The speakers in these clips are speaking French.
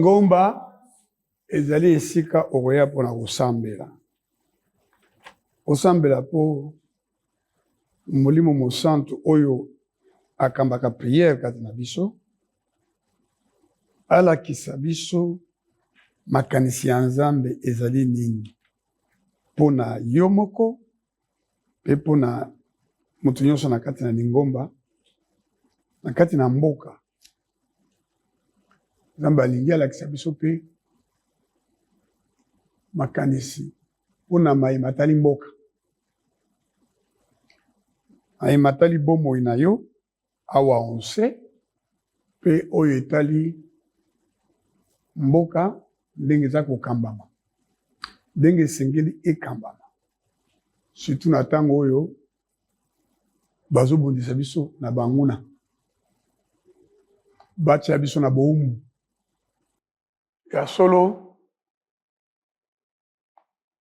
Ngomba ezali esika okoya pona kosambela. Osambela po molimo mosantu oyo akambaka prière kati na biso. Alakisa biso makanisi ya Nzambe ezali nini. Pona yo moko pe pona mutu nyonso na kati na Lingomba, na kati na mboka. Nzambe alingi alakisa biso pe makanisi pona mayema tali mboka. Mayema tali bomoi na yo awa onse pe oyo etali mboka ndenge za kokambama. Ndenge esengeli ekambama. Surtout na tango oyo bazobundisa biso na banguna. Batia biso na boumu. Ya solo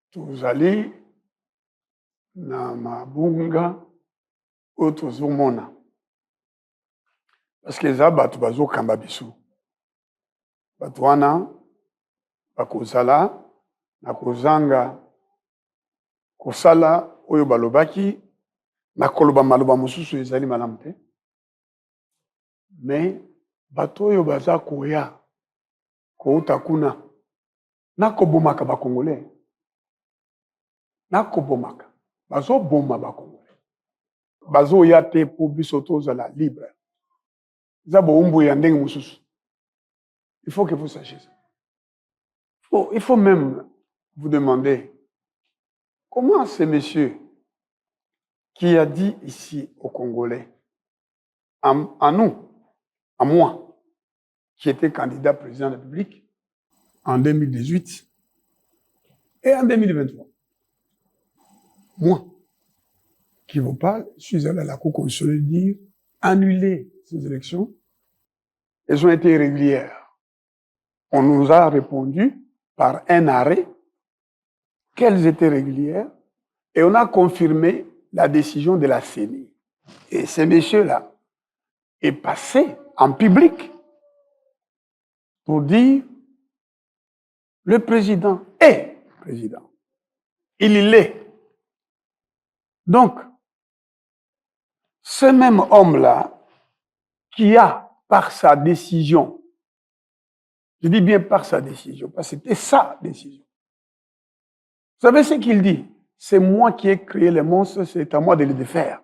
tozali na mabunga oyo tozomona. Parce que eza bato bazokamba biso. Bato wana bakozala na kozanga kosala oyo balobaki na koloba maloba mosusu ezali malamu te. Mais bato oyo baza koya kouta kuna nakobomaka bakongolais. Nakobomaka bazoboma bakongolais. Bazoya te po biso tozala libre. Eza boumbu ya ndenge mosusu. Il faut que vous sachiez ça. Il faut même vous demander comment ce monsieur qui a dit ici aux Congolais, à nous, à moi, qui était candidat président de la République en 2018 et en 2023. Moi, qui vous parle, je suis allé à la Cour constitutionnelle dire annuler ces élections. Elles ont été irrégulières. On nous a répondu par un arrêt qu'elles étaient régulières et on a confirmé la décision de la CENI. Et ce monsieur-là est passé en public pour dire le président est président. Il l'est. Donc, ce même homme-là qui a, par sa décision, je dis bien par sa décision, parce que c'était sa décision. Vous savez ce qu'il dit? C'est moi qui ai créé les monstres, c'est à moi de les défaire.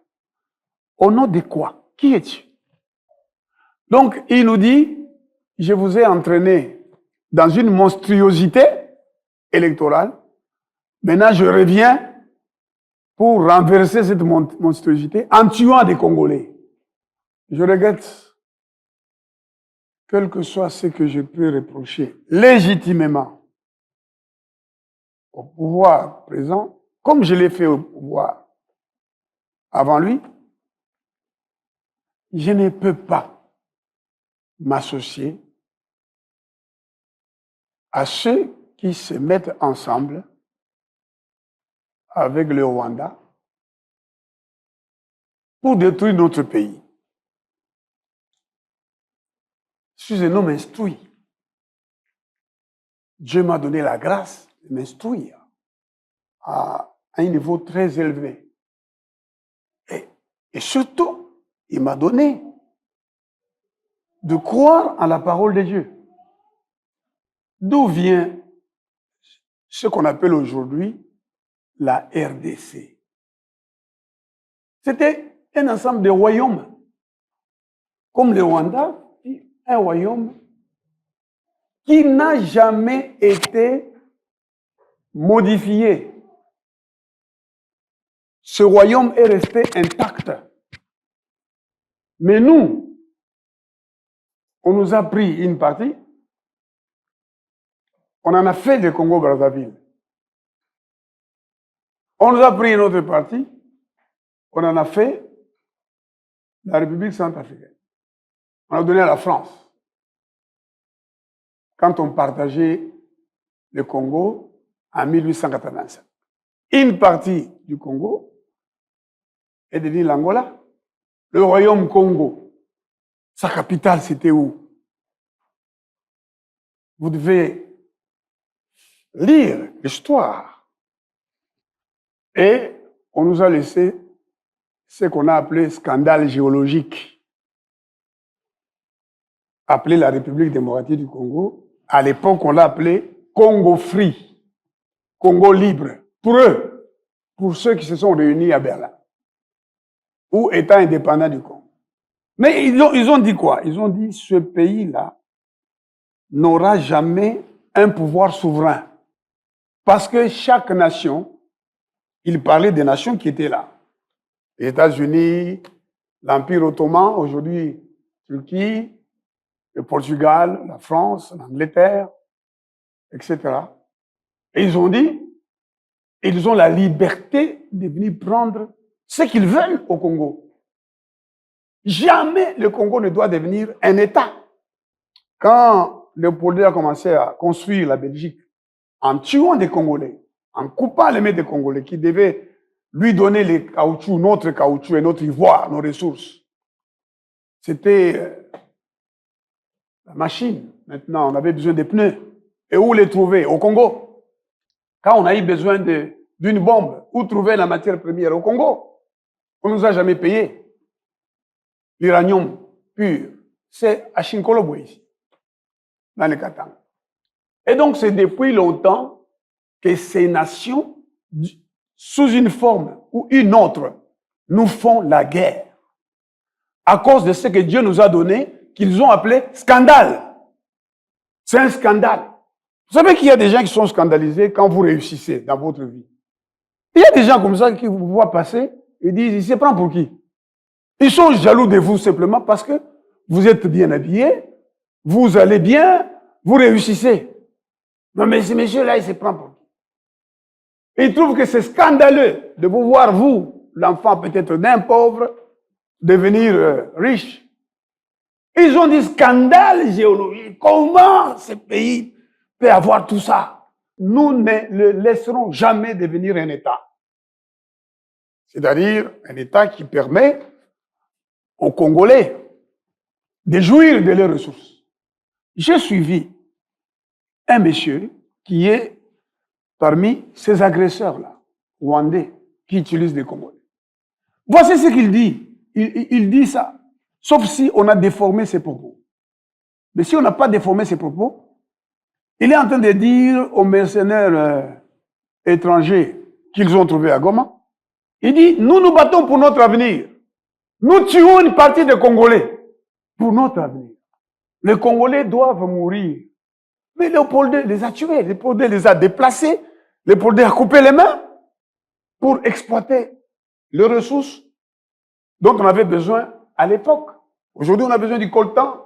Au nom de quoi? Qui es-tu? Donc, il nous dit, je vous ai entraîné dans une monstruosité électorale. Maintenant, je reviens pour renverser cette monstruosité en tuant des Congolais. Je regrette, quel que soit ce que je peux reprocher légitimement au pouvoir présent, comme je l'ai fait au pouvoir avant lui, je ne peux pas m'associer à ceux qui se mettent ensemble avec le Rwanda pour détruire notre pays. Je suis un homme instruit. Dieu m'a donné la grâce de m'instruire à un niveau très élevé. Et surtout, il m'a donné de croire en la parole de Dieu. D'où vient ce qu'on appelle aujourd'hui la RDC. C'était un ensemble de royaumes, comme le Rwanda, un royaume qui n'a jamais été modifié. Ce royaume est resté intact. Mais nous, on nous a pris une partie, on en a fait le Congo-Brazzaville. On nous a pris une autre partie, on en a fait la République centrafricaine. On a donné à la France. Quand on partageait le Congo en 1885. Une partie du Congo est devenue l'Angola. Le royaume Congo, sa capitale, c'était où? Vous devez lire l'histoire. Et on nous a laissé ce qu'on a appelé scandale géologique. Appelé la République démocratique du Congo. À l'époque, on l'a appelé Congo Free, Congo libre. Pour eux, pour ceux qui se sont réunis à Berlin, ou État indépendant du Congo. Mais ils ont dit quoi? Ils ont dit ce pays-là n'aura jamais un pouvoir souverain. Parce que chaque nation, il parlait des nations qui étaient là. Les États-Unis, l'Empire ottoman, aujourd'hui Turquie, le Portugal, la France, l'Angleterre, etc. Et ils ont dit, ils ont la liberté de venir prendre ce qu'ils veulent au Congo. Jamais le Congo ne doit devenir un État. Quand Léopold a commencé à construire la Belgique, en tuant des Congolais, en coupant les mains des Congolais qui devaient lui donner les caoutchoucs, notre caoutchouc et notre ivoire, nos ressources, c'était la machine. Maintenant, on avait besoin des pneus. Et où les trouver? Au Congo. Quand on a eu besoin d'une bombe, où trouver la matière première? Au Congo. On ne nous a jamais payé. L'uranium pur, c'est à Chinkolobo ici, dans le Katanga. Et donc, c'est depuis longtemps que ces nations, sous une forme ou une autre, nous font la guerre. À cause de ce que Dieu nous a donné, qu'ils ont appelé scandale. C'est un scandale. Vous savez qu'il y a des gens qui sont scandalisés quand vous réussissez dans votre vie. Il y a des gens comme ça qui vous voient passer et disent, il se prend pour qui? Ils sont jaloux de vous simplement parce que vous êtes bien habillés, vous allez bien, vous réussissez. Non mais ce monsieur-là, il se prend pour qui? Ils trouvent que c'est scandaleux de vous voir, vous, l'enfant peut-être d'un pauvre, devenir riche. Ils ont dit scandale géologique. Comment ce pays peut avoir tout ça? Nous ne le laisserons jamais devenir un État. C'est-à-dire un État qui permet aux Congolais de jouir de leurs ressources. J'ai suivi un monsieur qui est parmi ces agresseurs-là, rwandais, qui utilisent des Congolais. Voici ce qu'il dit. Il dit ça. Sauf si on a déformé ses propos. Mais si on n'a pas déformé ses propos, il est en train de dire aux mercenaires étrangers qu'ils ont trouvés à Goma, il dit, nous nous battons pour notre avenir. Nous tuons une partie des Congolais pour notre avenir. Les Congolais doivent mourir. Mais Léopold les a tués, Léopold les a déplacés, Léopold a coupé les mains pour exploiter les ressources dont on avait besoin à l'époque. Aujourd'hui, on a besoin du coltan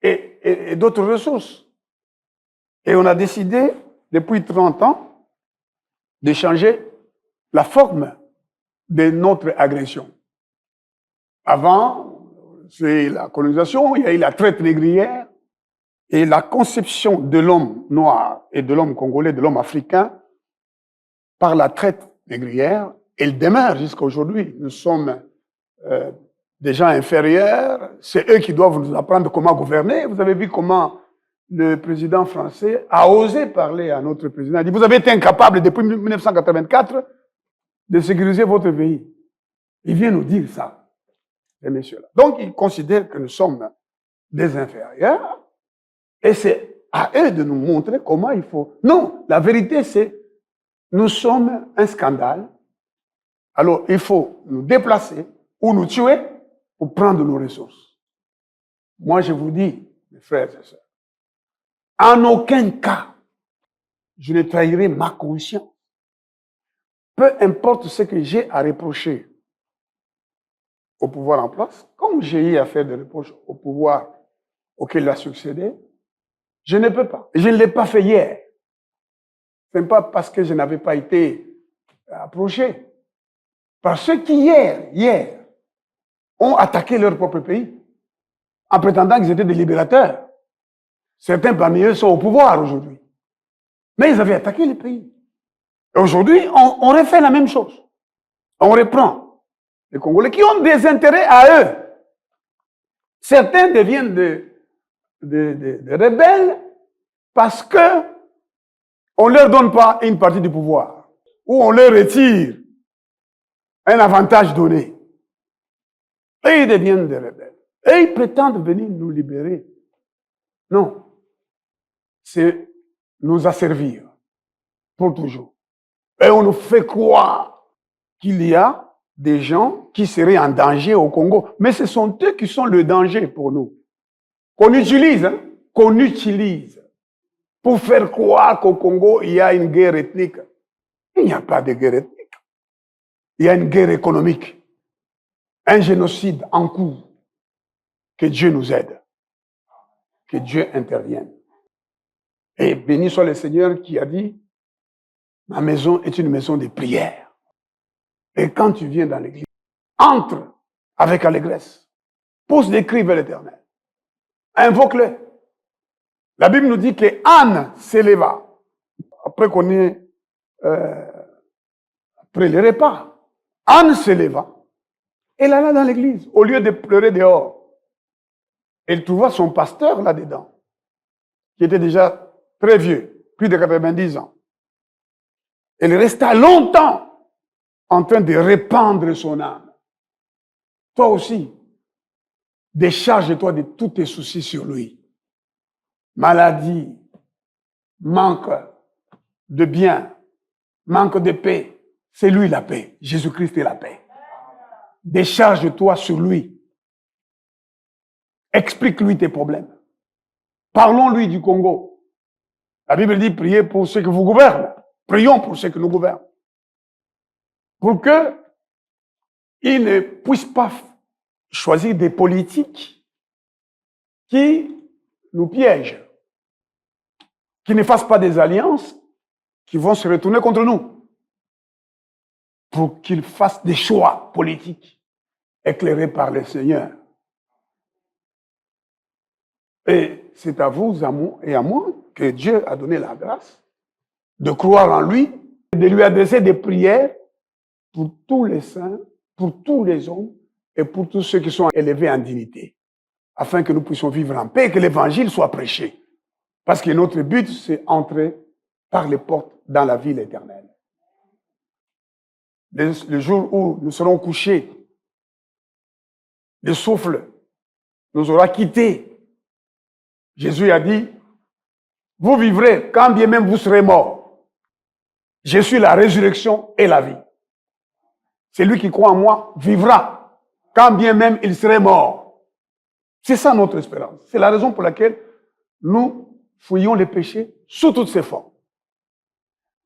et d'autres ressources. Et on a décidé, depuis 30 ans, de changer la forme de notre agression. Avant, c'est la colonisation, il y a eu la traite négrière et la conception de l'homme noir et de l'homme congolais, de l'homme africain, par la traite négrière, elle demeure jusqu'à aujourd'hui. Nous sommes des gens inférieurs, c'est eux qui doivent nous apprendre comment gouverner. Vous avez vu comment le président français a osé parler à notre président. Il a dit, vous avez été incapable depuis 1984 de sécuriser votre pays. Il vient nous dire ça, ces messieurs-là. Donc, ils considèrent que nous sommes des inférieurs et c'est à eux de nous montrer comment il faut. Non, la vérité, c'est nous sommes un scandale. Alors, il faut nous déplacer ou nous tuer pour prendre nos ressources. Moi, je vous dis, mes frères et sœurs, en aucun cas, je ne trahirai ma conscience. Peu importe ce que j'ai à reprocher au pouvoir en place, comme j'ai eu à faire des reproches au pouvoir auquel il a succédé, je ne peux pas. Je ne l'ai pas fait hier. Ce n'est pas parce que je n'avais pas été approché. Par ceux qui, hier, ont attaqué leur propre pays, en prétendant qu'ils étaient des libérateurs. Certains parmi eux sont au pouvoir aujourd'hui. Mais ils avaient attaqué le pays. Et aujourd'hui, on refait la même chose. On reprend les Congolais qui ont des intérêts à eux. Certains deviennent des rebelles Parce que on ne leur donne pas une partie du pouvoir, ou on leur retire un avantage donné. Et ils deviennent des rebelles. Et ils prétendent venir nous libérer. Non. C'est nous asservir pour toujours. Et on nous fait croire qu'il y a des gens qui seraient en danger au Congo. Mais ce sont eux qui sont le danger pour nous. Qu'on utilise, pour faire croire qu'au Congo, il y a une guerre ethnique. Il n'y a pas de guerre ethnique. Il y a une guerre économique. Un génocide en cours. Que Dieu nous aide. Que Dieu intervienne. Et béni soit le Seigneur qui a dit, ma maison est une maison de prière. Et quand tu viens dans l'église, entre avec allégresse. Pousse des cris vers l'Éternel. Invoque-le. La Bible nous dit que Anne s'éleva. Après qu'on ait après les repas, Anne s'éleva. Elle alla dans l'église, au lieu de pleurer dehors. Elle trouva son pasteur là-dedans, qui était déjà très vieux, plus de 90 ans. Elle resta longtemps en train de répandre son âme. Toi aussi, décharge-toi de tous tes soucis sur lui. Maladie, manque de bien, manque de paix. C'est lui la paix. Jésus-Christ est la paix. Décharge-toi sur lui. Explique-lui tes problèmes. Parlons-lui du Congo. La Bible dit, priez pour ceux qui vous gouvernent. Prions pour ceux qui nous gouvernent. Pour que ils ne puissent pas choisir des politiques qui nous piègent, qui ne fassent pas des alliances qui vont se retourner contre nous, pour qu'ils fassent des choix politiques éclairés par le Seigneur. Et c'est à vous et à moi que Dieu a donné la grâce de croire en lui, de lui adresser des prières pour tous les saints, pour tous les hommes et pour tous ceux qui sont élevés en dignité, afin que nous puissions vivre en paix et que l'évangile soit prêché. Parce que notre but, c'est entrer par les portes dans la ville éternelle. Le jour où nous serons couchés, le souffle nous aura quittés. Jésus a dit, vous vivrez quand bien même vous serez morts. Je suis la résurrection et la vie. Celui qui croit en moi vivra quand bien même il serait mort. C'est ça notre espérance. C'est la raison pour laquelle nous fouillons les péchés sous toutes ses formes.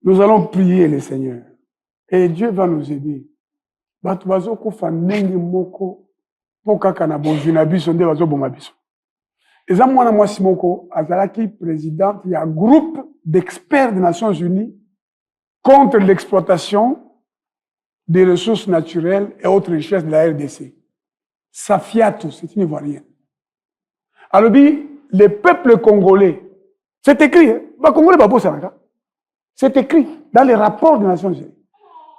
Nous allons prier le Seigneur. Et Dieu va nous aider. Eza mwana mwasi moko azalaki président il y a un groupe d'experts des Nations Unies contre l'exploitation des ressources naturelles et autres richesses de la RDC. Safiatou, c'est une Ivoirienne. Alors, le peuple congolais, c'est écrit, c'est écrit dans les rapports des Nations Unies.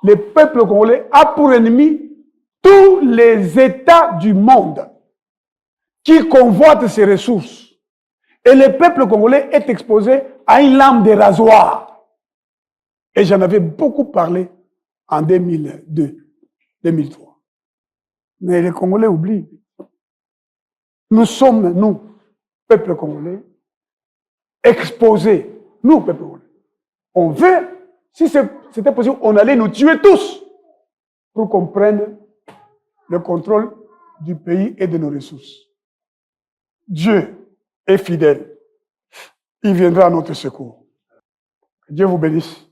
Le peuple congolais a pour ennemi tous les États du monde qui convoitent ces ressources. Et le peuple congolais est exposé à une lame de rasoir. Et j'en avais beaucoup parlé en 2002, 2003. Mais les Congolais oublient. Nous sommes, nous, peuple congolais, exposés. Nous, peuple congolais. On veut, si c'était possible, on allait nous tuer tous pour qu'on prenne le contrôle du pays et de nos ressources. Dieu est fidèle. Il viendra à notre secours. Dieu vous bénisse.